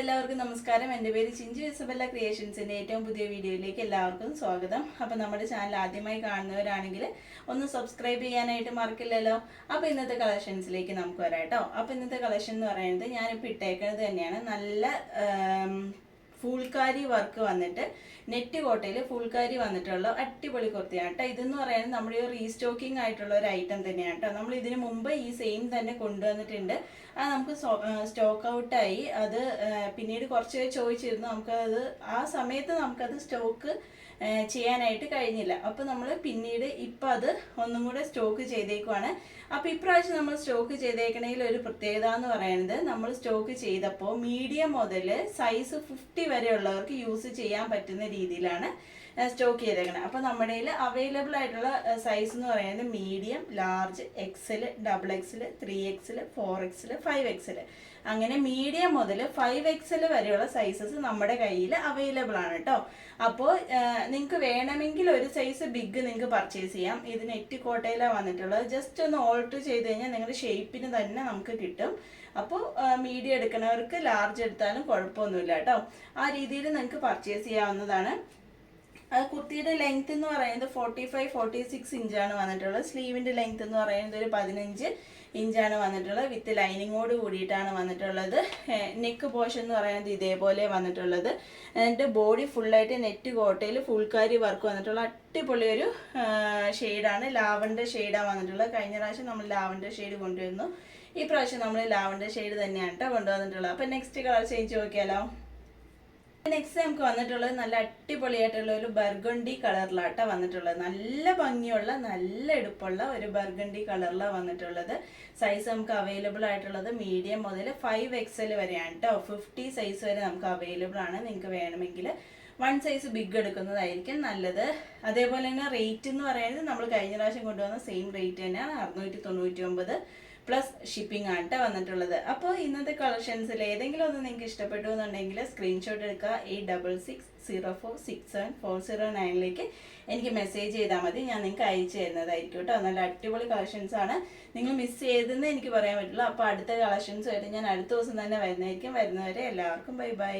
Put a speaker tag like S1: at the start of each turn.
S1: എല്ലാവർക്കും നമസ്കാരം. എൻ്റെ പേര് ചിഞ്ചു ഇസബെല്ല ക്രിയേഷൻസിൻ്റെ ഏറ്റവും പുതിയ വീഡിയോയിലേക്ക് എല്ലാവർക്കും സ്വാഗതം. അപ്പോൾ നമ്മുടെ ചാനൽ ആദ്യമായി കാണുന്നവരാണെങ്കിൽ ഒന്ന് സബ്സ്ക്രൈബ് ചെയ്യാനായിട്ട് മറക്കില്ലല്ലോ. അപ്പോൾ ഇന്നത്തെ കളക്ഷൻസിലേക്ക് നമുക്ക് വരാം കേട്ടോ. അപ്പോൾ ഇന്നത്തെ കളക്ഷൻ എന്ന് പറയുന്നത് ഞാനിപ്പോൾ ഇട്ടേക്കുന്നത് തന്നെയാണ് നല്ല ഫുൾക്കാരി വർക്ക് വന്നിട്ട് നെറ്റ് കോട്ടയിൽ ഫുൾക്കാരി വന്നിട്ടുള്ള അടിപൊളി കുർത്തിയാണ് കേട്ടോ. ഇതെന്ന് പറയുന്നത് നമ്മുടെ ഒരു റീസ്റ്റോക്കിംഗ് ആയിട്ടുള്ള ഒരു ഐറ്റം തന്നെയാണ് കേട്ടോ. നമ്മൾ ഇതിന് മുമ്പ് ഈ സെയിം തന്നെ കൊണ്ടുവന്നിട്ടുണ്ട്. അത് നമുക്ക് സ്റ്റോക്ക് ഔട്ടായി. അത് പിന്നീട് കുറച്ച് ചോദിച്ചിരുന്നു. നമുക്കത് ആ സമയത്ത് നമുക്കത് സ്റ്റോക്ക് ചെയ്യാനായിട്ട് കഴിഞ്ഞില്ല. അപ്പോൾ നമ്മൾ പിന്നീട് ഇപ്പം അത് ഒന്നും കൂടെ സ്റ്റോക്ക് ചെയ്തേക്കുവാണ്. അപ്പോൾ ഇപ്രാവശ്യം നമ്മൾ സ്റ്റോക്ക് ചെയ്തേക്കണതിൽ ഒരു പ്രത്യേകത എന്ന് പറയുന്നത്, നമ്മൾ സ്റ്റോക്ക് ചെയ്തപ്പോൾ മീഡിയം മുതൽ സൈസ് 50 വരെയുള്ളവർക്ക് യൂസ് ചെയ്യാൻ പറ്റുന്ന രീതിയിലാണ് സ്റ്റോക്ക് ചെയ്തേക്കണം. അപ്പോൾ നമ്മുടെ കയ്യിൽ അവൈലബിൾ ആയിട്ടുള്ള സൈസ് എന്ന് പറയുന്നത് medium, large, Excel, XXL, 3XL, 4XL, 5XL, അങ്ങനെ മീഡിയം മുതൽ 5XL വരെയുള്ള സൈസസ് നമ്മുടെ കയ്യിൽ അവൈലബിൾ ആണ് കേട്ടോ. അപ്പോൾ നിങ്ങൾക്ക് വേണമെങ്കിൽ ഒരു സൈസ് ബിഗ് നിങ്ങൾക്ക് പർച്ചേസ് ചെയ്യാം. ഇത് നെറ്റ് കോട്ടയിലാണ് വന്നിട്ടുള്ളത്. ജസ്റ്റ് ഒന്ന് ഓൾട്ടർ ചെയ്ത് കഴിഞ്ഞാൽ നിങ്ങളുടെ ഷേപ്പിന് തന്നെ നമുക്ക് കിട്ടും. അപ്പോൾ മീഡിയം എടുക്കുന്നവർക്ക് ലാർജ് എടുത്താലും കുഴപ്പമൊന്നുമില്ല കേട്ടോ. ആ രീതിയിൽ നിങ്ങൾക്ക് പർച്ചേസ് ചെയ്യാവുന്നതാണ്. കുർത്തിയുടെ ലെങ്ത് എന്ന് പറയുന്നത് 45-46 ഇഞ്ചാണ് വന്നിട്ടുള്ളത്. സ്ലീവിൻ്റെ ലെങ്ത് എന്ന് പറയുന്നത് ഒരു 15 ഇഞ്ചാണ് വന്നിട്ടുള്ളത്. വിത്ത് ലൈനിങ്ങോട് കൂടിയിട്ടാണ് വന്നിട്ടുള്ളത്. നെക്ക് പോർഷൻ എന്ന് പറയുന്നത് ഇതേപോലെ വന്നിട്ടുള്ളത്. എന്നിട്ട് ബോഡി ഫുള്ളായിട്ട് നെറ്റ് കോട്ടയിൽ ഫുൾക്കാരി വർക്ക് വന്നിട്ടുള്ള അടിപൊളി ഒരു ഷെയ്ഡാണ്. ലാവൻഡർ ഷെയ്ഡാണ് വന്നിട്ടുള്ളത്. കഴിഞ്ഞ പ്രാവശ്യം നമ്മൾ ലാവൻഡർ ഷെയ്ഡ് കൊണ്ടുവരുന്നു. ഈ പ്രാവശ്യം നമ്മൾ ലാവൻഡർ ഷെയ്ഡ് തന്നെയാണ് കേട്ടോ കൊണ്ടുവന്നിട്ടുള്ളത്. അപ്പം നെക്സ്റ്റ് കളർ ചേഞ്ച് നോക്കിയാലോ. നെക്സ്റ്റ് നമുക്ക് വന്നിട്ടുള്ളത് നല്ല അടിപൊളിയായിട്ടുള്ള ഒരു ബർഗണ്ടി കളറിലാട്ടോ വന്നിട്ടുള്ളത്. നല്ല ഭംഗിയുള്ള നല്ല എടുപ്പുള്ള ഒരു ബർഗണ്ടി കളറിലാണ് വന്നിട്ടുള്ളത്. സൈസ് നമുക്ക് അവൈലബിൾ ആയിട്ടുള്ളത് മീഡിയം മുതൽ 5XL വരെയാണ് കേട്ടോ. 50 സൈസ് വരെ നമുക്ക് അവൈലബിൾ ആണ്. നിങ്ങൾക്ക് വേണമെങ്കിൽ 1 സൈസ് ബിഗ് എടുക്കുന്നതായിരിക്കും നല്ലത്. അതേപോലെ തന്നെ റേറ്റ് എന്ന് പറയുന്നത് നമ്മൾ കഴിഞ്ഞ പ്രാവശ്യം കൊണ്ടുവന്ന സെയിം റേറ്റ് തന്നെയാണ്, 699 പ്ലസ് ഷിപ്പിംഗ് ആണ് കേട്ടോ വന്നിട്ടുള്ളത്. അപ്പോൾ ഇന്നത്തെ കളക്ഷൻസിൽ ഏതെങ്കിലും ഒന്ന് നിങ്ങൾക്ക് ഇഷ്ടപ്പെട്ടു എന്നുണ്ടെങ്കിൽ സ്ക്രീൻഷോട്ട് എടുക്കുക. 8660467409 എനിക്ക് മെസ്സേജ് ചെയ്താൽ മതി. ഞാൻ നിങ്ങൾക്ക് അയച്ചു തരുന്നതായിരിക്കും കേട്ടോ. നല്ല അടിപൊളി കളക്ഷൻസ് ആണ്. നിങ്ങൾ മിസ് ചെയ്തെന്ന് എനിക്ക് പറയാൻ പറ്റില്ല. അപ്പോൾ അടുത്ത കളക്ഷൻസ് ആയിട്ട് ഞാൻ അടുത്ത ദിവസം തന്നെ വരുന്നതായിരിക്കും. വരുന്നവരെ എല്ലാവർക്കും ബൈ ബൈ.